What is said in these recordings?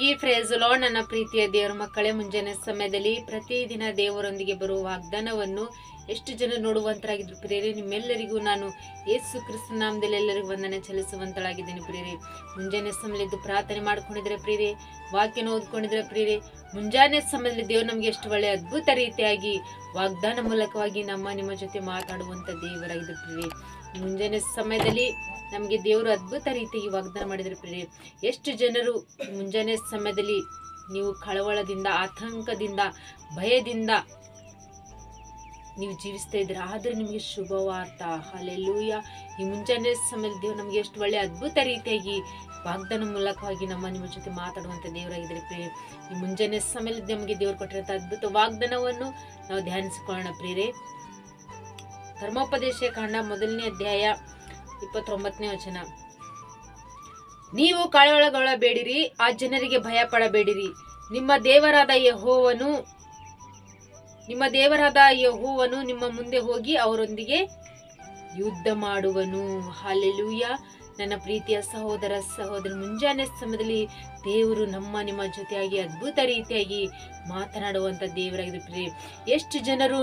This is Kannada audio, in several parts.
ಎಲ್ಲರಿಗೆ ಪ್ರೈಸ್ ದಿ ಲಾರ್ಡ್. ನನ್ನ ಪ್ರೀತಿಯ ದೇವರ ಮಕ್ಕಳೇ, ಮುಂಜಾನೆ ಸಮಯದಲ್ಲಿ ಪ್ರತಿದಿನ ದೇವರೊಂದಿಗೆ ಬರುವ ವಾಗ್ದಾನವನ್ನು ಎಷ್ಟು ಜನ ನೋಡುವಂತರಾಗಿದ್ರು ಪ್ರಿಯರೇ. ನಿಮ್ಮೆಲ್ಲರಿಗೂ ನಾನು ಯೇಸು ಕ್ರಿಸ್ತನ ನಾಮದಲ್ಲಿ ಎಲ್ಲರಿಗೂ ವಂದನೆ ಸಲ್ಲಿಸುವಂತಳಾಗಿದ್ದೇನೆ ಪ್ರಿಯರೇ. ಮುಂಜಾನೆ ಸಮಯದಲ್ಲಿ ಪ್ರಾರ್ಥನೆ ಮಾಡ್ಕೊಂಡಿದ್ರೆ ಪ್ರಿಯರೇ, ವಾಕ್ಯನ ಓದ್ಕೊಂಡಿದ್ರೆ ಪ್ರಿಯರೇ, ಮುಂಜಾನೆ ಸಮಯದಲ್ಲಿ ದೇವರು ನಮ್ಗೆ ಎಷ್ಟು ಒಳ್ಳೆ ಅದ್ಭುತ ರೀತಿಯಾಗಿ ವಾಗ್ದಾನ ಮೂಲಕವಾಗಿ ನಿಮ್ಮ ಜೊತೆ ಮಾತಾಡುವಂತ ದೇವರಾಗಿದ್ರು ಪ್ರಿಯರೇ. ಮುಂಜಾನೆ ಸಮಯದಲ್ಲಿ ನಮಗೆ ದೇವರು ಅದ್ಭುತ ರೀತಿಯಾಗಿ ವಾಗ್ದಾನ ಮಾಡಿದ್ರೆ ಪ್ರಿಯರೇ. ಎಷ್ಟು ಜನರು ಮುಂಜಾನೆ ಸಮಯದಲ್ಲಿ ನೀವು ಕಳವಳದಿಂದ, ಆತಂಕದಿಂದ, ಭಯದಿಂದ ನೀವು ಜೀವಿಸ್ತಾ ಇದ್ದೀರ, ಆದ್ರೆ ನಿಮಗೆ ಶುಭವಾರ್ತ. ಹಲ್ಲೆಲೂಯಾ. ಈ ಮುಂಜಾನೆ ಸಮಯದಲ್ಲಿ ದೇವರು ನಮಗೆ ಎಷ್ಟು ಒಳ್ಳೆ ಅದ್ಭುತ ರೀತಿಯಾಗಿ ವಾಗ್ದಾನ ಮೂಲಕವಾಗಿ ನಿಮ್ಮ ಜೊತೆ ಮಾತಾಡುವಂತ ದೇವರಾಗಿದ್ದಾರೆ ಪ್ರಿಯರೇ. ಈ ಮುಂಜಾನೆ ಸಮಯದಲ್ಲಿ ನಮಗೆ ದೇವರು ಕೊಟ್ಟಿರುವಂತ ಅದ್ಭುತ ವಾಗ್ದಾನವನ್ನು ನಾವು ಧ್ಯಾನಿಸಿಕೊಳ್ಳೋಣ ಪ್ರಿಯರೇ. ಧರ್ಮೋಪದೇಶ ಕಾಂಡ 1ನೇ ಅಧ್ಯಾಯ 29ನೇ ವಚನ. ನೀವು ಕಳವಳಗೊಳ್ಳಬೇಡಿರಿ, ಆ ಜನರಿಗೆ ಭಯ ಪಡಬೇಡಿರಿ. ನಿಮ್ಮ ದೇವರಾದ ಯೆಹೋವನು ನಿಮ್ಮ ಮುಂದೆ ಹೋಗಿ ಅವರೊಂದಿಗೆ ಯುದ್ಧ ಮಾಡುವನು. ಹಲ್ಲೆಲೂಯಾ. ನನ್ನ ಪ್ರೀತಿಯ ಸಹೋದರ ಸಹೋದರಿ, ಮುಂಜಾನೆ ಸಮಯದಲ್ಲಿ ದೇವರು ನಿಮ್ಮ ಜೊತೆಯಾಗಿ ಅದ್ಭುತ ರೀತಿಯಾಗಿ ಮಾತನಾಡುವಂತ ದೇವರಾಗಿದೆ ಪ್ರಿಯರೇ. ಎಷ್ಟು ಜನರು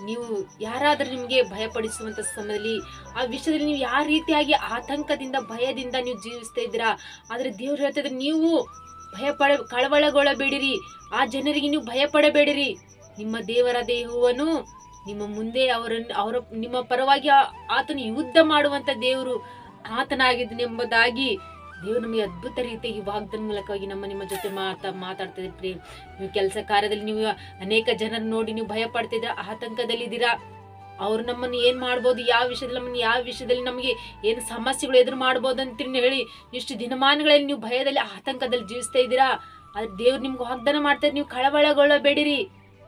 ನೀವು ಯಾರಾದ್ರೂ ನಿಮಗೆ ಭಯಪಡಿಸುವಂತ ಸಮಯದಲ್ಲಿ ಆ ವಿಷಯದಲ್ಲಿ ನೀವು ಯಾವ ರೀತಿಯಾಗಿ ಆತಂಕದಿಂದ, ಭಯದಿಂದ ನೀವು ಜೀವಿಸ್ತಾ ಇದ್ದೀರಾ, ಆದ್ರೆ ದೇವ್ರು ಹೇಳ್ತಿದ್ರೆ ನೀವು ಕಳವಳಗೊಳ್ಳಬೇಡಿರಿ, ಆ ಜನರಿಗೆ ನೀವು ಭಯ ಪಡಬೇಡಿರಿ. ನಿಮ್ಮ ದೇವರಾದ ಯೆಹೋವನು ನಿಮ್ಮ ಮುಂದೆ ನಿಮ್ಮ ಪರವಾಗಿ ಆತನು ಯುದ್ಧ ಮಾಡುವಂತ ದೇವರು ಆತನಾಗಿದ್ದನೆಂಬುದಾಗಿ ದೇವರು ನಮಗೆ ಅದ್ಭುತ ರೀತಿಯಾಗಿ ವಾಗ್ದಾನ ಮೂಲಕವಾಗಿ ನಿಮ್ಮ ಜೊತೆ ಮಾತಾಡ್ತಾ ಇದ್ರಿ. ನೀವು ಕೆಲಸ ಕಾರ್ಯದಲ್ಲಿ ನೀವು ಅನೇಕ ಜನರ ನೋಡಿ ನೀವು ಭಯ ಪಡ್ತಿದ್ದೀರಾ, ಆತಂಕದಲ್ಲಿದ್ದೀರಾ. ಅವ್ರು ನಮ್ಮನ್ನು ಏನ್ ಮಾಡ್ಬೋದು, ಯಾವ ವಿಷಯದಲ್ಲಿ ನಮಗೆ ಏನು ಸಮಸ್ಯೆಗಳು ಎದುರು ಮಾಡ್ಬೋದು ಅಂತ ಹೇಳಿ ಇಷ್ಟು ದಿನಮಾನಗಳಲ್ಲಿ ನೀವು ಭಯದಲ್ಲಿ, ಆತಂಕದಲ್ಲಿ ಜೀವಿಸ್ತಾ ಇದ್ದೀರಾ. ಆದ್ರೆ ದೇವ್ರು ನಿಮ್ಗೆ ವಾಗ್ದಾನ ಮಾಡ್ತಾರೆ, ನೀವು ಕಳವಳಗೊಳ್ಳಬೇಡಿರಿ,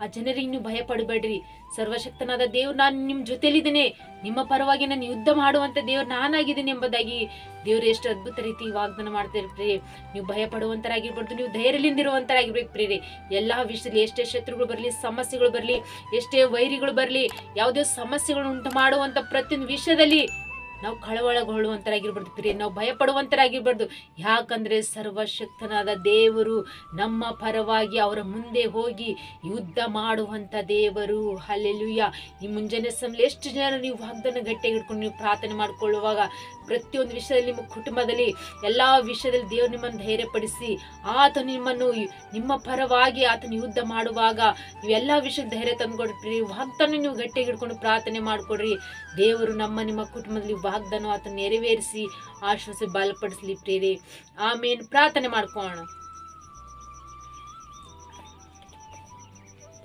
ಆ ಜನರಿಗೆ ನೀವು ಭಯ ಪಡಬೇಡ್ರಿ. ಸರ್ವಶಕ್ತನಾದ ದೇವ್ರು ನಾನು ನಿಮ್ಮ ಜೊತೆಲಿದ್ದೇನೆ, ನಿಮ್ಮ ಪರವಾಗಿ ನಾನು ಯುದ್ಧ ಮಾಡುವಂತ ದೇವ್ರು ನಾನಾಗಿದ್ದೀನಿ ಎಂಬುದಾಗಿ ದೇವ್ರು ಎಷ್ಟು ಅದ್ಭುತ ರೀತಿ ವಾಗ್ದಾನ ಮಾಡ್ತಾರೆ ಪ್ರಿಯರೇ. ನೀವು ಭಯ ಪಡುವಂತರಾಗಿರ್ಬಾರ್ದು, ನೀವು ಧೈರ್ಯದಿಂದ ಇರುವಂತರಾಗಿರ್ಬೇಕು ಪ್ರಿಯರೇ. ಎಲ್ಲಾ ವಿಷಯದಲ್ಲಿ ಎಷ್ಟೇ ಶತ್ರುಗಳು ಬರಲಿ, ಸಮಸ್ಯೆಗಳು ಬರಲಿ, ಎಷ್ಟೇ ವೈರಿಗಳು ಬರಲಿ, ಯಾವುದೇ ಸಮಸ್ಯೆಗಳು ಉಂಟು ಮಾಡುವಂತ ಪ್ರತಿಯೊಂದು ವಿಷಯದಲ್ಲಿ ನಾವು ಕಳವಳಗೊಳ್ಳುವಂತರಾಗಿರ್ಬಾರ್ದು ಪ್ರಿಯರೇ, ನಾವು ಭಯ ಪಡುವಂತರಾಗಿರ್ಬಾರ್ದು. ಯಾಕಂದ್ರೆ ಸರ್ವಶಕ್ತನಾದ ದೇವರು ನಮ್ಮ ಪರವಾಗಿ ಅವರ ಮುಂದೆ ಹೋಗಿ ಯುದ್ಧ ಮಾಡುವಂತ ದೇವರು. ಹಲ್ಲೆಲೂಯಾ. ಈ ಮುಂಜಾನೆ ಸಮಯ ಎಷ್ಟು ಜನ ನೀವು ವಾಗ್ದಾನ ಗಟ್ಟಿಯಾಗಿ ಹಿಡ್ಕೊಂಡು ನೀವು ಪ್ರಾರ್ಥನೆ ಮಾಡ್ಕೊಳ್ಳುವಾಗ, ಪ್ರತಿಯೊಂದು ವಿಷಯದಲ್ಲಿ, ನಿಮ್ಮ ಕುಟುಂಬದಲ್ಲಿ, ಎಲ್ಲಾ ವಿಷಯದಲ್ಲಿ ದೇವರು ನಿಮ್ಮನ್ನು ಧೈರ್ಯಪಡಿಸಿ ಆತನು ನಿಮ್ಮ ಪರವಾಗಿ ಆತನು ಯುದ್ಧ ಮಾಡುವಾಗ ನೀವು ಎಲ್ಲಾ ವಿಷಯಕ್ಕೆ ಧೈರ್ಯ ತಂದುಕೊಡ್ರಿ. ವಾಗ್ದಾನ ನೀವು ಗಟ್ಟಿಯಾಗಿ ಹಿಡ್ಕೊಂಡು ಪ್ರಾರ್ಥನೆ ಮಾಡ್ಕೊಡ್ರಿ. ದೇವರು ನಿಮ್ಮ ಕುಟುಂಬದಲ್ಲಿ ವಾಗ್ದಾನ ಆತನ ನೆರವೇರಿಸಿ ಆಶ್ವಾಸ ಬಲಪಡಿಸಲಿ ಪ್ರಿಯರೇ. ಆಮೇನ್. ಪ್ರಾರ್ಥನೆ ಮಾಡ್ಕೋಣ.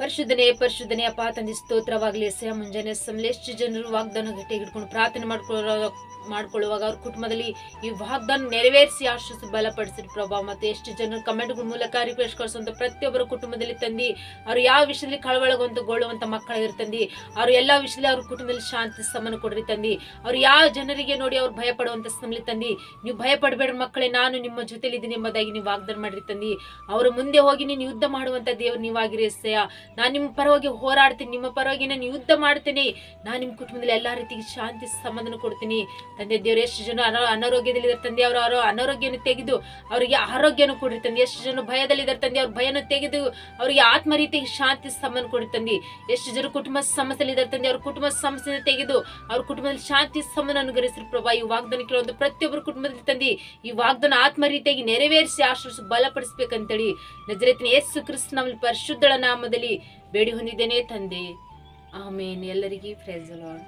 ಪರಿಶುದ್ಧನೇ ಅಪ್ಪ ತಂದೆ, ಸ್ತೋತ್ರವಾಗಲಿ. ಮುಂಜಾನೆ ಸಮಯ ಎಷ್ಟು ಜನರು ವಾಗ್ದಾನ ಗಟ್ಟಿಯಾಗಿ ಹಿಡ್ಕೊಂಡು ಪ್ರಾರ್ಥನೆ ಮಾಡ್ಕೊಳ್ಳುವಾಗ ಅವ್ರ ಕುಟುಂಬದಲ್ಲಿ ಈ ವಾಗ್ದಾನ ನೆರವೇರಿಸಿ ಆಶ್ವಾಸ ಬಲಪಡಿಸಿರಿ ಪ್ರಭಾ. ಮತ್ತೆ ಎಷ್ಟು ಜನರು ಕಮೆಂಟ್ಗಳ ಮೂಲಕ ರಿಕ್ವೆಸ್ಟ್ ಕಳಿಸುವಂತ ಪ್ರತಿಯೊಬ್ಬರ ಕುಟುಂಬದಲ್ಲಿ ತಂದಿ ಅವ್ರು ಯಾವ ವಿಷಯದಲ್ಲಿ ಕಳವಳಗೊಳ್ಳುವಂತ ಮಕ್ಕಳಿರ್ತಂದಿ, ಅವ್ರು ಎಲ್ಲಾ ವಿಷಯದಲ್ಲಿ ಅವ್ರ ಕುಟುಂಬದಲ್ಲಿ ಶಾಂತಿ ಸಮಾನ ಕೊಡ್ರಿ ತಂದಿ. ಅವ್ರು ಯಾವ ಜನರಿಗೆ ನೋಡಿ ಅವ್ರು ಭಯ ಪಡುವಂತ ಸಮಯ ತಂದಿ, ನೀವು ಭಯ ಪಡಬೇಡ ಮಕ್ಕಳೇ, ನಾನು ನಿಮ್ಮ ಜೊತೆಲಿದ್ದೀನಿ ಎಂಬುದಾಗಿ ನೀವು ವಾಗ್ದಾನ ಮಾಡ್ರಿ ತಂದಿ. ಅವ್ರ ಮುಂದೆ ಹೋಗಿ ನೀನು ಯುದ್ಧ ಮಾಡುವಂತ ದೇವ್ರು ನೀವಾಗಿರಿ ಎಸ್ಸಯ್ಯ. ನಾನು ನಿಮ್ಮ ಪರವಾಗಿ ಹೋರಾಡ್ತೀನಿ, ನಿಮ್ಮ ಪರವಾಗಿ ನಾನು ಯುದ್ಧ ಮಾಡ್ತೀನಿ. ನಾನು ನಿಮ್ಮ ಕುಟುಂಬದಲ್ಲಿ ಎಲ್ಲಾ ರೀತಿಗೆ ಶಾಂತಿ ಸಮಾಧಾನ ಕೊಡ್ತೀನಿ ತಂದೆ. ದೇವ್ರು ಎಷ್ಟು ಜನ ಅನಾರೋಗ್ಯದಲ್ಲಿ ಇದ್ದಾರೆ ತಂದೆ, ಅವರ ಅನಾರೋಗ್ಯನ ತೆಗೆದು ಅವರಿಗೆ ಆರೋಗ್ಯನ ಕೊಡ್ರಿ ತಂದೆ. ಎಷ್ಟು ಜನ ಭಯದಲ್ಲಿ ಇದ್ದಾರೆ ತಂದೆ, ಅವ್ರ ಭಯನ ತೆಗೆದು ಅವರಿಗೆ ಆತ್ಮ ರೀತಿಗೆ ಶಾಂತಿ ಸಮಾಧಾನ ಕೊಡ್ರಿ ತಂದೆ. ಎಷ್ಟು ಜನ ಕುಟುಂಬ ಸಮಸ್ಯೆಯಲ್ಲಿ ಇದ್ದಾರೆ ತಂದೆ, ಅವ್ರ ಕುಟುಂಬ ಸಮಸ್ಯೆನ ತೆಗೆದು ಅವ್ರ ಕುಟುಂಬದಲ್ಲಿ ಶಾಂತಿ ಸಮಾಧಾನ ಅನುಗ್ರಹಿಸ್ರಿ ಪ್ರಭಾ. ಈ ವಾಗ್ದಾನ ಕೇಳುವಂತ ಪ್ರತಿಯೊಬ್ಬರು ಕುಟುಂಬದಲ್ಲಿ ತಂದಿ ಈ ವಾಗ್ದಾನ ಆತ್ಮ ರೀತಿಯಾಗಿ ನೆರವೇರಿಸಿ ಆಶ್ವಾಸ ಬಲಪಡಿಸ್ಬೇಕಂತೇಳಿ ನಜರೇತಿನ ಯೇಸು ಕ್ರಿಸ್ತನ ಪರಿಶುದ್ಧಳ ನಾಮದಲ್ಲಿ ಬೇಡಿ ಹೊಂದಿದ್ದೇನೆ ತಂದೆ. ಆಮೇನ್. ಎಲ್ಲರಿಗೂ ಪ್ರೈಸ್ ದಿ ಲಾರ್ಡ್.